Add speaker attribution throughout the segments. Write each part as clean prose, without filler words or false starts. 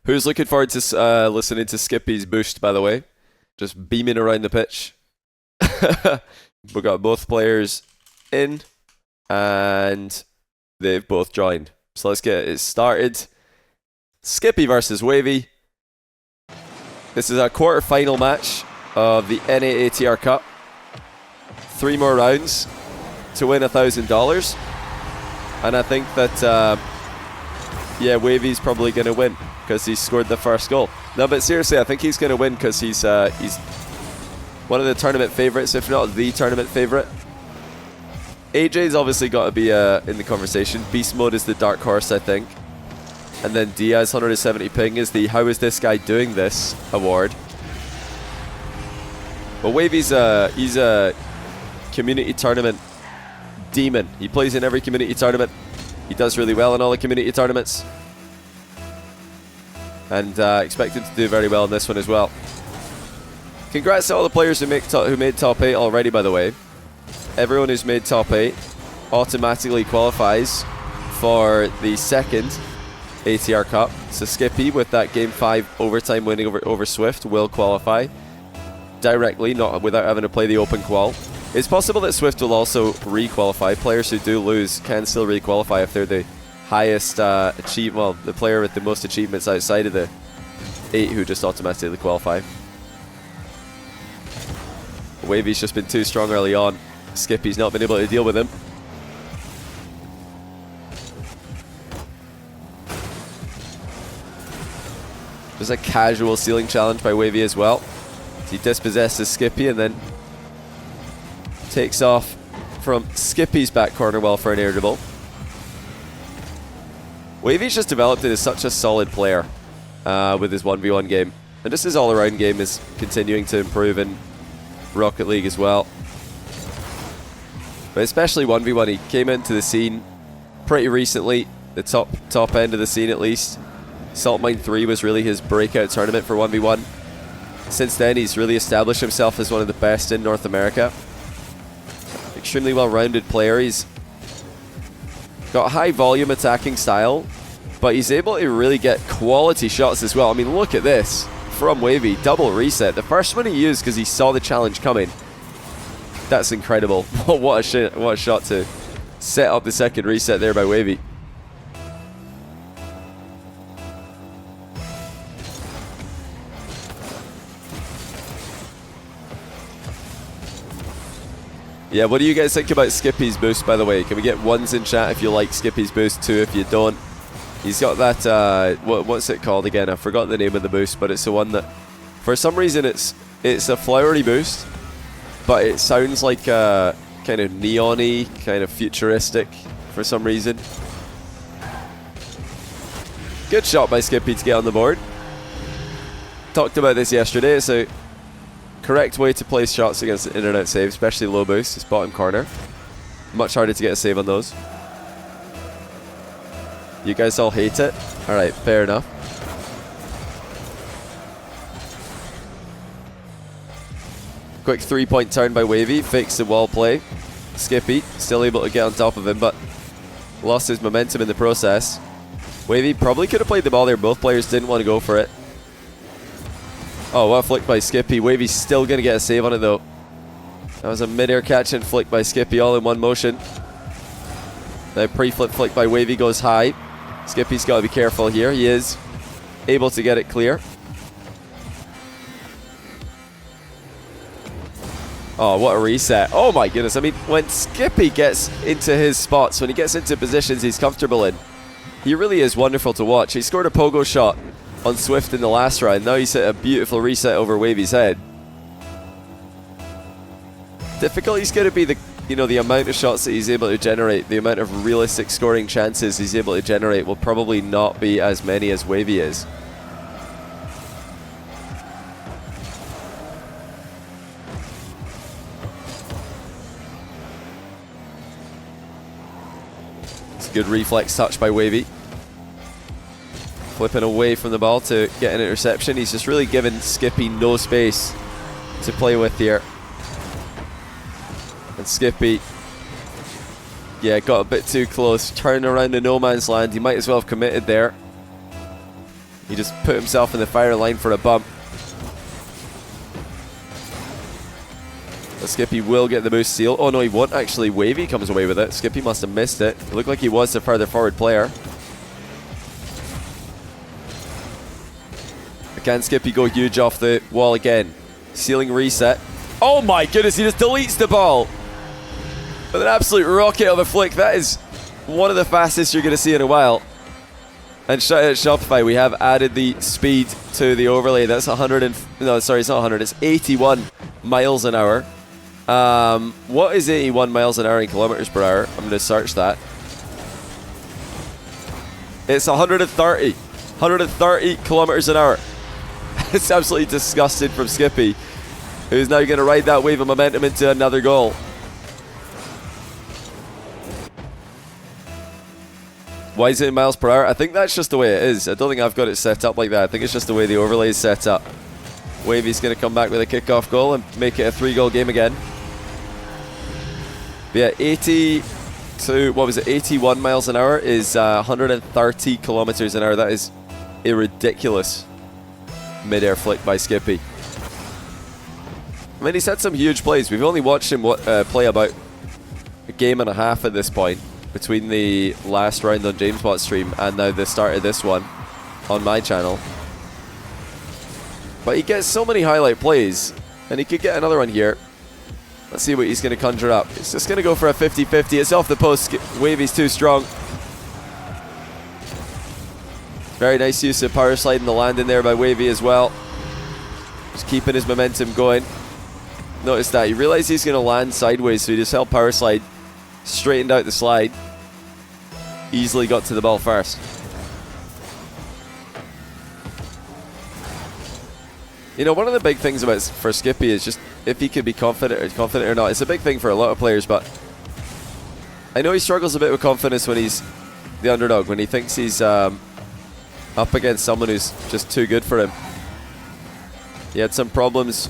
Speaker 1: Who's looking forward to listening to Skippy's boost, by the way? Just beaming around the pitch. We got both players in, and they've both joined. So let's get it started. Skippy versus Wahvey. This is our quarter-final match of the NA ATR Cup. 3 more rounds to win $1,000. And I think that, Wahvey's probably going to win because he scored the first goal. No, but seriously, I think he's going to win because he's one of the tournament favourites, if not the tournament favourite. AJ's obviously got to be in the conversation. Beast Mode is the dark horse, I think. And then Diaz 170 ping is the how is this guy doing this award. But Wahvey's he's a community tournament demon. He plays in every community tournament. He does really well in all the community tournaments. And expect him to do very well in this one as well. Congrats to all the players who made top 8 already, by the way. Everyone who's made top 8 automatically qualifies for the second ATR Cup. So Skippy, with that Game 5 overtime winning over Swift, will qualify directly, not without having to play the open qual. It's possible that Swift will also re-qualify. Players who do lose can still re-qualify if they're the highest the player with the most achievements outside of the 8 who just automatically qualify. Wahvey's just been too strong early on. Skippy's not been able to deal with him. There's a casual ceiling challenge by Wahvey as well. He dispossesses Skippy and then takes off from Skippy's back corner well for an air dribble. Wahvey's just developed into such a solid player with his 1v1 game. And just his all-around game is continuing to improve in Rocket League as well. But especially 1v1, he came into the scene pretty recently, the top end of the scene at least. Salt Mine 3 was really his breakout tournament for 1v1. Since then, he's really established himself as one of the best in North America. Extremely well-rounded player. He's got high volume attacking style, but he's able to really get quality shots as well. I mean, look at this from Wahvey, double reset. The first one he used because he saw the challenge coming. That's incredible. What a shot to set up the second reset there by Wahvey. Yeah, what do you guys think about Skippy's boost, by the way? Can we get ones in chat if you like Skippy's boost, 2 if you don't? He's got that, what's it called again? I forgot the name of the boost, but it's the one that, for some reason, it's a flowery boost, but it sounds like kind of neon-y, kind of futuristic for some reason. Good shot by Skippy to get on the board. Talked about this yesterday. It's a correct way to place shots against the in-and-out save, especially low boost. It's bottom corner. Much harder to get a save on those. You guys all hate it? Alright, fair enough. Quick 3-point turn by Wahvey, fakes the wall play. Skippy still able to get on top of him, but lost his momentum in the process. Wahvey probably could have played the ball there. Both players didn't want to go for it. Oh, what a flick by Skippy. Wahvey's still going to get a save on it though. That was a mid-air catch and flick by Skippy all in one motion. The pre-flip flick by Wahvey goes high. Skippy's got to be careful here. He is able to get it clear. Oh, what a reset. Oh my goodness. I mean, when Skippy gets into his spots, when he gets into positions he's comfortable in, he really is wonderful to watch. He scored a pogo shot on Swift in the last round. Now he's hit a beautiful reset over Wahvey's head. Difficulty's going to be the amount of shots that he's able to generate, the amount of realistic scoring chances he's able to generate will probably not be as many as Wahvey is. It's a good reflex touch by Wahvey. Flipping away from the ball to get an interception. He's just really given Skippy no space to play with here. And Skippy, yeah, got a bit too close. Turned around to no man's land. He might as well have committed there. He just put himself in the fire line for a bump. But Skippy will get the boost seal. Oh no, he won't actually. Wahvey comes away with it. Skippy must have missed it. It looked like he was the further forward player. Can Skippy go huge off the wall again? Ceiling reset. Oh my goodness, he just deletes the ball. With an absolute rocket of a flick. That is one of the fastest you're going to see in a while. And shout out Shopify, we have added the speed to the overlay. That's 100 and... No, sorry, it's not 100. It's 81 miles an hour. What is 81 miles an hour in kilometers per hour? I'm going to search that. It's 130. 130 kilometers an hour. It's absolutely disgusting from Skippy, who's now going to ride that wave of momentum into another goal. Why is it in miles per hour? I think that's just the way it is. I don't think I've got it set up like that. I think it's just the way the overlay is set up. Wahvey's going to come back with a kickoff goal and make it a 3-goal game again. But yeah, 80 to, what was it, 81 miles an hour is 130 kilometers an hour. That is a ridiculous mid-air flick by Skippy. I mean, he's had some huge plays. We've only watched him play about a game and a half at this point, between the last round on JamesBot's stream and now the start of this one on my channel. But he gets so many highlight plays, and he could get another one here. Let's see what he's going to conjure up. He's just going to go for a 50-50. It's off the post. Wahvey's too strong. Very nice use of power slide in the landing there by Wahvey as well. Just keeping his momentum going. Notice that. He realized he's going to land sideways, so he just held power slide, straightened out the slide. Easily got to the ball first. You know, one of the big things about for Skippy is just if he could be confident or not. It's a big thing for a lot of players, but I know he struggles a bit with confidence when he's the underdog, when he thinks he's up against someone who's just too good for him. He had some problems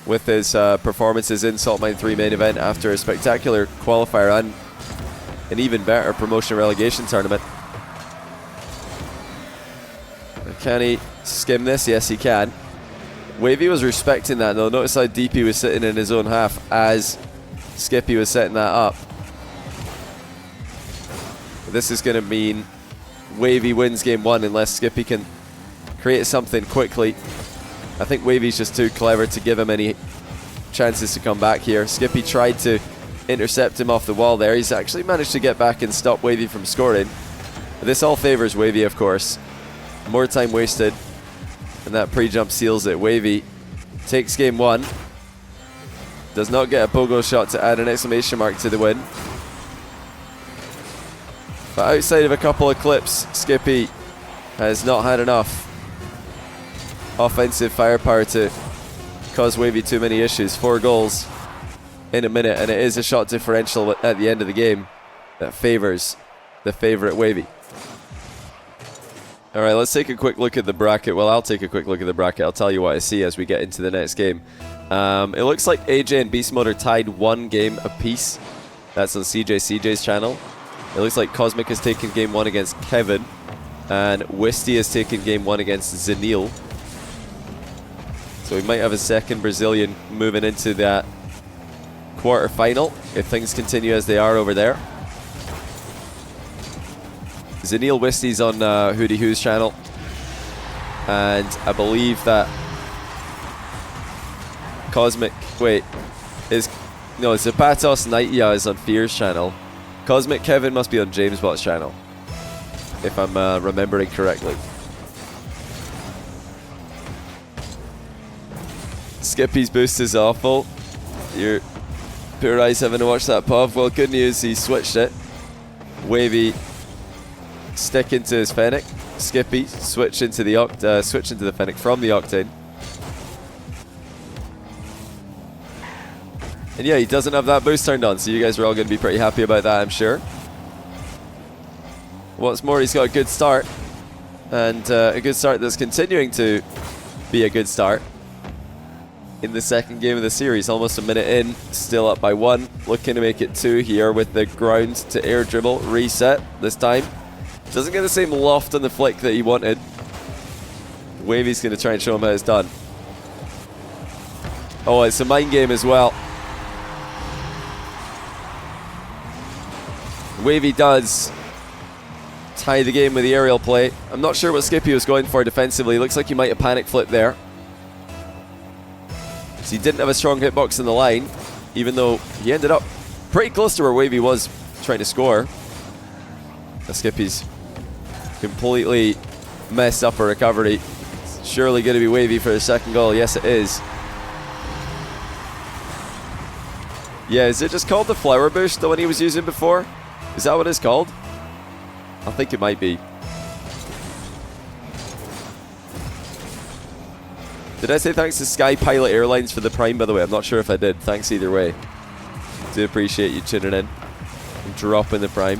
Speaker 1: with his performances in Salt Mine 3 main event after a spectacular qualifier and an even better promotion relegation tournament. Can he skim this? Yes, he can. Wahvey was respecting that though. Notice how deep he was sitting in his own half as Skippy was setting that up. But this is going to mean Wahvey wins game one unless Skippy can create something quickly. I think Wavey's just too clever to give him any chances to come back here. Skippy tried to intercept him off the wall there. He's actually managed to get back and stop Wahvey from scoring. But this all favors Wahvey, of course. More time wasted, and that pre-jump seals it. Wahvey takes game one. Does not get a pogo shot to add an exclamation mark to the win. But outside of a couple of clips, Skippy has not had enough offensive firepower to cause Wahvey too many issues. 4 goals in a minute, and it is a shot differential at the end of the game that favors the favourite Wahvey. Alright, let's take a quick look at the bracket. Well, I'll take a quick look at the bracket. I'll tell you what I see as we get into the next game. It looks like AJ and Beast Mode are tied 1 game apiece. That's on CJ's channel. It looks like Cosmic has taken game 1 against Kevin, and Wisty has taken game 1 against Zenil. So we might have a second Brazilian moving into that quarter-final if things continue as they are over there. Zenil Wisty's on Hootie Who's channel, and I believe that Cosmic, wait, no, Zapatos Nightya is on Fear's channel. Cosmic Kevin must be on JamesBot's channel, if I'm remembering correctly. Skippy's boost is awful. Your poor eyes having to watch that POV. Well, good news, he switched it. Wahvey sticking to his Fennec. Skippy switch into the Fennec from the Octane. And yeah, he doesn't have that boost turned on, so you guys are all going to be pretty happy about that, I'm sure. What's more, he's got a good start, and a good start that's continuing to be a good start in the second game of the series. Almost a minute in, still up by 1, looking to make it 2 here with the ground to air dribble reset this time. Doesn't get the same loft on the flick that he wanted. Wahvey's going to try and show him how it's done. Oh, it's a mind game as well. Wahvey does tie the game with the aerial play. I'm not sure what Skippy was going for defensively. Looks like he might have panic flipped there. So he didn't have a strong hitbox in the line, even though he ended up pretty close to where Wahvey was trying to score. Skippy's completely messed up a recovery. It's surely going to be Wahvey for the second goal. Yes, it is. Yeah, is it just called the flower bush, the one he was using before? Is that what it's called? I think it might be. Did I say thanks to Sky Pilot Airlines for the Prime, by the way? I'm not sure if I did. Thanks either way. Do appreciate you tuning in and dropping the Prime.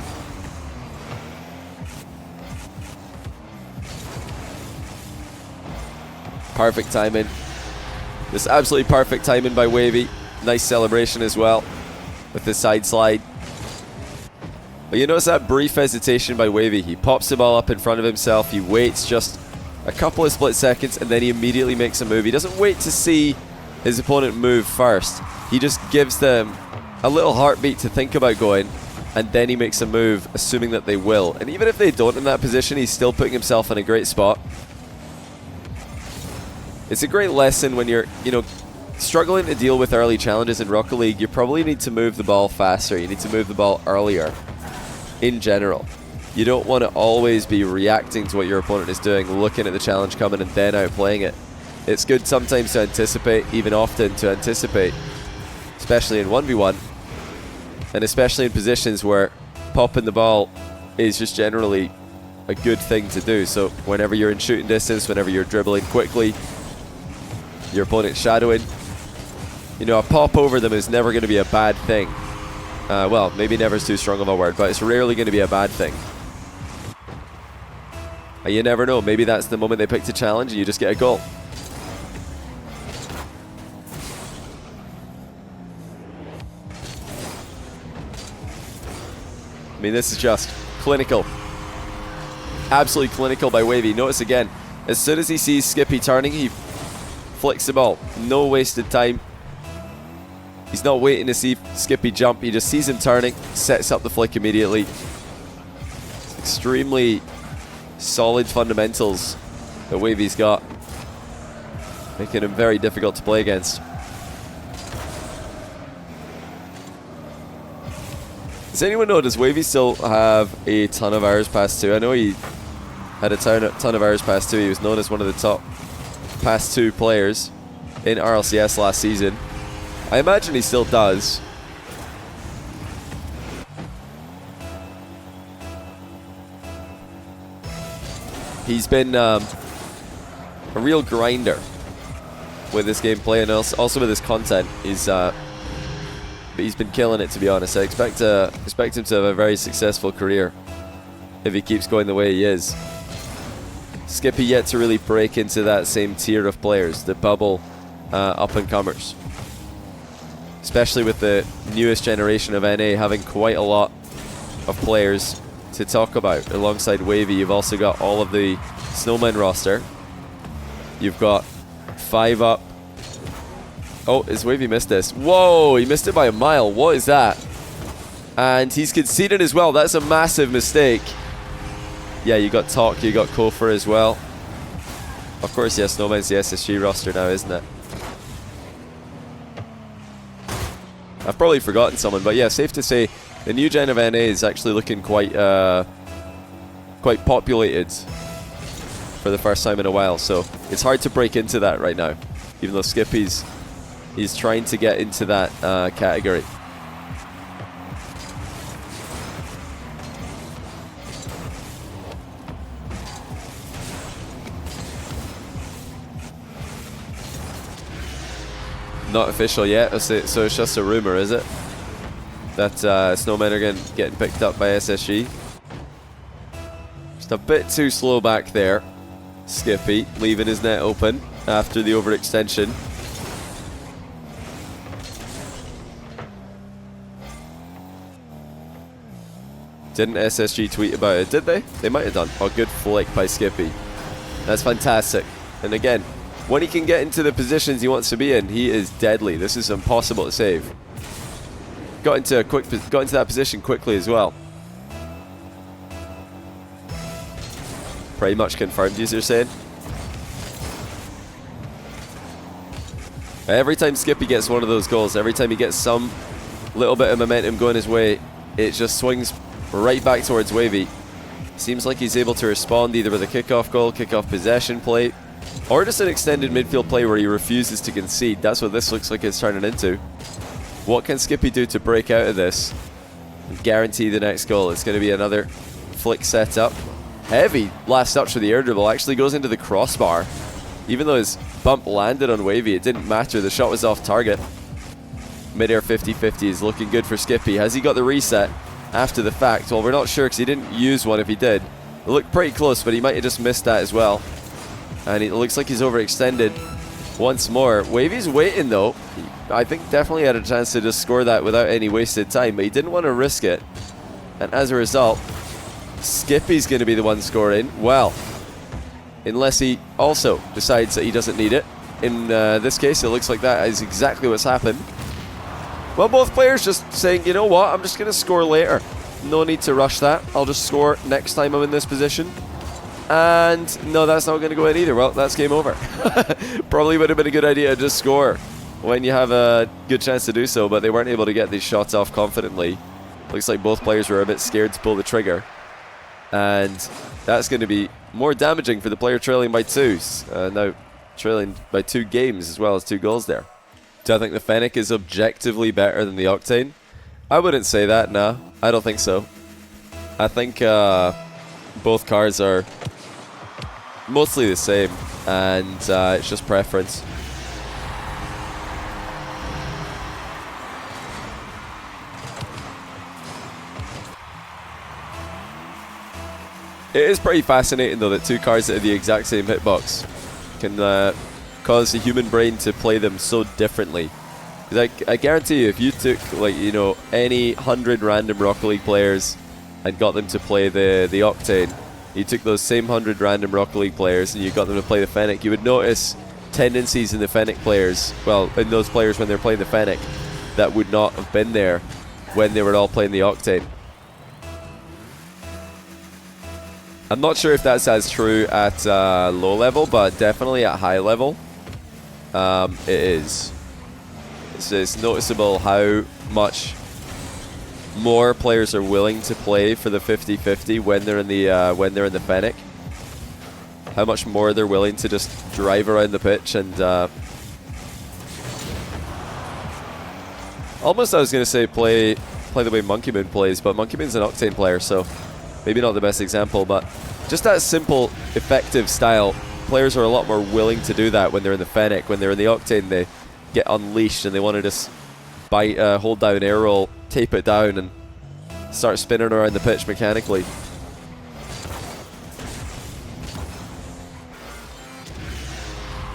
Speaker 1: Perfect timing. This absolutely perfect timing by Wahvey. Nice celebration as well with the side slide. But you notice that brief hesitation by Wahvey. He pops the ball up in front of himself. He waits just a couple of split seconds and then he immediately makes a move. He doesn't wait to see his opponent move first. He just gives them a little heartbeat to think about going, and then he makes a move assuming that they will. And even if they don't in that position, he's still putting himself in a great spot. It's a great lesson when you're, struggling to deal with early challenges in Rocket League. You probably need to move the ball faster. You need to move the ball earlier in general. You don't want to always be reacting to what your opponent is doing, looking at the challenge coming and then outplaying it. It's good sometimes to anticipate, even often to anticipate, especially in 1v1, and especially in positions where popping the ball is just generally a good thing to do. So whenever you're in shooting distance, whenever you're dribbling quickly, your opponent's shadowing, a pop over them is never going to be a bad thing. Well, maybe never is too strong of a word, but it's rarely going to be a bad thing. You never know. Maybe that's the moment they pick to challenge and you just get a goal. I mean, this is just clinical. Absolutely clinical by Wahvey. Notice again, as soon as he sees Skippy turning, he flicks the ball. No wasted time. He's not waiting to see Skippy jump. He just sees him turning, sets up the flick immediately. It's extremely solid fundamentals that Wahvey's got, making him very difficult to play against. Does anyone know, does Wahvey still have a ton of hours past 2? I know he had a ton of hours past 2. He was known as one of the top past 2 players in RLCS last season. I imagine he still does. He's been a real grinder with his gameplay and also with his content. He's been killing it, to be honest. I expect him to have a very successful career if he keeps going the way he is. Skippy yet to really break into that same tier of players, the bubble up-and-comers. Especially with the newest generation of NA having quite a lot of players to talk about. Alongside Wahvey, you've also got all of the Snowman roster. You've got 5 up. Oh, is Wahvey missed this? Whoa, he missed it by a mile. What is that? And he's conceded as well. That's a massive mistake. Yeah, you got Talk, you got Kofor as well. Of course, yeah, Snowman's the SSG roster now, isn't it? I've probably forgotten someone, but yeah, safe to say the new gen of NA is actually looking quite populated for the first time in a while. So it's hard to break into that right now, even though Skippy's trying to get into that category. Not official yet, so it's just a rumor, is it? That Snowmen are getting picked up by SSG. Just a bit too slow back there. Skippy leaving his net open after the overextension. Didn't SSG tweet about it, did they? They might have done. Oh, good flick by Skippy. That's fantastic. And again, when he can get into the positions he wants to be in, he is deadly. This is impossible to save. Got into that position quickly as well. Pretty much confirmed, user saying. Every time Skippy gets one of those goals, every time he gets some little bit of momentum going his way, it just swings right back towards Wahvey. Seems like he's able to respond either with a kickoff goal, kickoff possession play, or just an extended midfield play where he refuses to concede. That's what this looks like it's turning into. What can Skippy do to break out of this and guarantee the next goal? It's going to be another flick set up. Heavy last touch for the air dribble, actually goes into the crossbar. Even though his bump landed on Wahvey, it didn't matter. The shot was off target. Mid-air 50-50 is looking good for Skippy. Has he got the reset after the fact? Well, we're not sure because he didn't use one if he did. It looked pretty close, but he might have just missed that as well. And it looks like he's overextended once more. Wavey's waiting though. I think definitely had a chance to just score that without any wasted time, but he didn't want to risk it. And as a result, Skippy's going to be the one scoring. Well, unless he also decides that he doesn't need it. In this case, it looks like that is exactly what's happened. Well, both players just saying, you know what, I'm just going to score later. No need to rush that. I'll just score next time I'm in this position. And no, that's not going to go in either. Well, that's game over. Probably would have been a good idea to just score when you have a good chance to do so, but they weren't able to get these shots off confidently. Looks like both players were a bit scared to pull the trigger. And that's going to be more damaging for the player trailing by 2. Now trailing by 2 games as well as 2 goals there. Do I think the Fennec is objectively better than the Octane? I wouldn't say that, nah. I don't think so. I think both cars are mostly the same, and it's just preference. It is pretty fascinating though that 2 cars that are the exact same hitbox can cause the human brain to play them so differently. I guarantee you, if you took, like, you know, any 100 random Rocket League players and got them to play the Octane, you took those same 100 random Rocket League players and you got them to play the Fennec, you would notice tendencies in the Fennec players, well, in those players when they're playing the Fennec, that would not have been there when they were all playing the Octane. I'm not sure if that's as true at low level, but definitely at high level, it is. It's noticeable how much more players are willing to play for the 50-50 when they're in the Fennec. How much more they're willing to just drive around the pitch and almost, I was going to say, play the way Monkey Moon plays, but Monkey Moon's an Octane player, so maybe not the best example, but just that simple, effective style. Players are a lot more willing to do that when they're in the Fennec. When they're in the Octane, they get unleashed and they want to just bite, hold down air roll, tape it down, and start spinning around the pitch mechanically.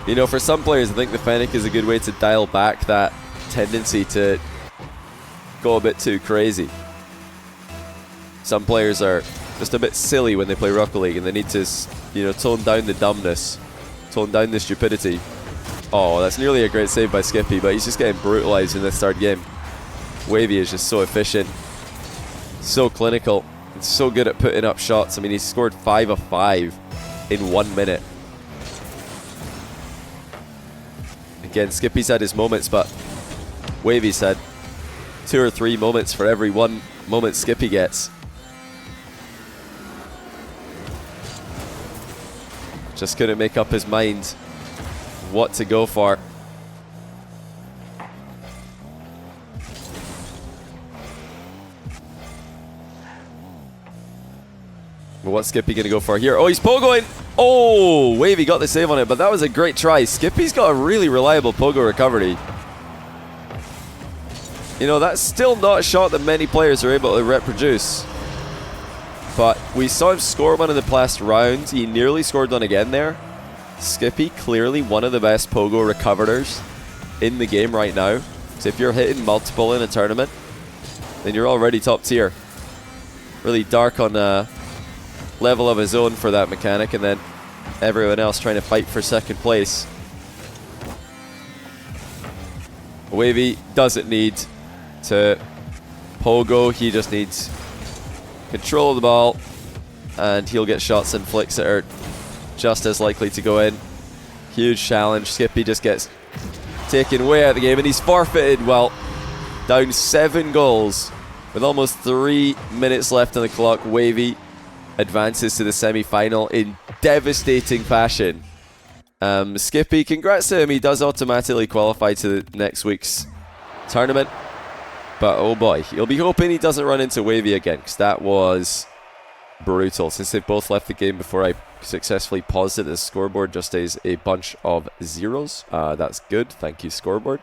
Speaker 1: You know, for some players, I think the Fennec is a good way to dial back that tendency to go a bit too crazy. Some players are just a bit silly when they play Rocket League, and they need to, you know, tone down the dumbness, tone down the stupidity. Oh, that's nearly a great save by Skippy, but he's just getting brutalized in this third game. Wahvey is just so efficient, so clinical, and so good at putting up shots. I mean, he scored 5 of 5 in 1 minute. Again, Skippy's had his moments, but Wavey's had 2 or 3 moments for every 1 moment Skippy gets. Just couldn't make up his mind what to go for. Well, what's Skippy going to go for here? Oh, he's pogoing! Oh, Wavey got the save on it, but that was a great try. Skippy's got a really reliable pogo recovery. You know, that's still not a shot that many players are able to reproduce. But we saw him score one in the last round. He nearly scored one again there. Skippy, clearly one of the best pogo recoverers in the game right now. So if you're hitting multiple in a tournament, then you're already top tier. Really dark on a level of his own for that mechanic. And then everyone else trying to fight for second place. Wahvey doesn't need to pogo, he just needs control of the ball, and he'll get shots and flicks that are just as likely to go in. Huge challenge. Skippy just gets taken way out of the game, and he's forfeited. Well, down 7 goals with almost 3 minutes left on the clock. Wahvey advances to the semi-final in devastating fashion. Skippy, congrats to him. He does automatically qualify to the next week's tournament. But oh boy, you'll be hoping he doesn't run into Wahvey again, because that was brutal. Since they've both left the game before I successfully paused it, the scoreboard just is a bunch of zeros. That's good. Thank you, scoreboard.